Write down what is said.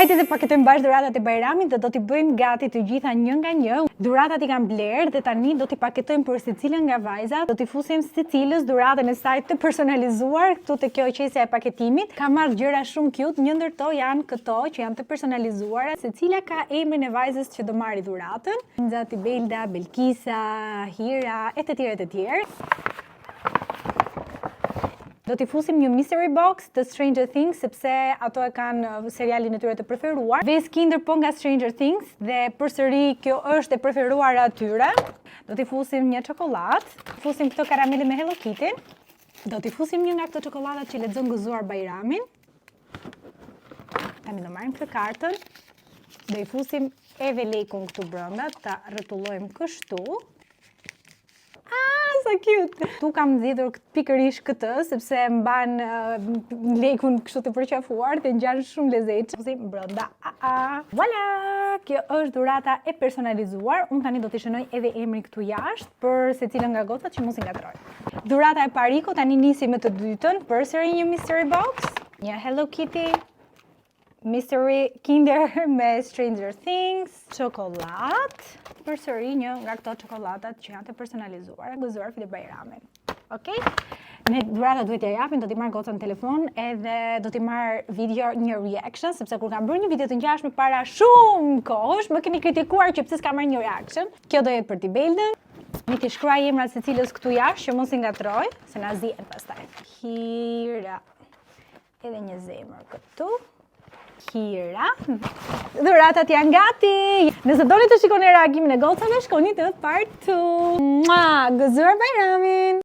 Hajde të paketojmë bashkë dhuratat e Bajramit dhe do t'i bëjmë gati të gjitha një nga një. Dhuratat i kam bler dhe tani do t'i paketojmë për secilën nga vajzat. Do t'i fusim secilës dhuratën e saj të personalizuar këtu te kjo qesja e paketimit. Kam marrë gjëra shumë cute, një ndër to janë këto që janë të personalizuara. Secila ka emrin e vajzës që do marrë dhuratën. Nxati Belda, Belkisa, Hira e të tjerë e të tjerë. Do t'i fusim një mystery box të Stranger Things, sepse ato e kanë serialin e tyre të preferuar. Ves Kinder po nga Stranger Things dhe përsëri kjo është e preferuara atyre. Do t'i fusim një çokoladë, fusim këto karamele me Hello Kitty. Do t'i fusim një nga këto çokoladat që lexon gëzuar Bajramin. Tani do marrim këtë kartën. Do i fusim edhe lekun këtu brenda, ta rrotullojmë kështu. Sa cute! Tu kam zgjedhur pikërisht këtë, sepse mban lekun kështu të përqafuar dhe ngjan shumë lezetshëm. Fusim brenda. Voilà! Kjo është dhurata e personalizuar. Unë tani do t'i shënoj edhe emrin këtu jashtë për secilën nga gocat që mos i ngatroj. Dhurata e Pariko, tani nisim me të dytën, përsëri një mystery box, një Hello Kitty, Mystery Kinder me Stranger Things, çokoladë, përsëri një nga këto çokoladat që janë të personalizuara, gëzuar Filip Bajramin. Okej? Ne dhurata duhet t'ja japim, do t'i marr goca në telefon edhe do t'i marr video një reaction, sepse kur kam bërë një video të ngjashme para shumë kohësh, më keni kritikuar që pse s'kam marrë një reaction. Kjo do jetë për t'i Beldën. Ne t'i shkruaj emrat secilës këtu jashtë që mos i ngatroj, se na zihen pastaj. Hira. Edhe një zemër këtu. Hira. Dhuratat janë gati. Nëse doni të shikoni reagimin e gocave, shkoni te part 2. Gëzuar Bajramin.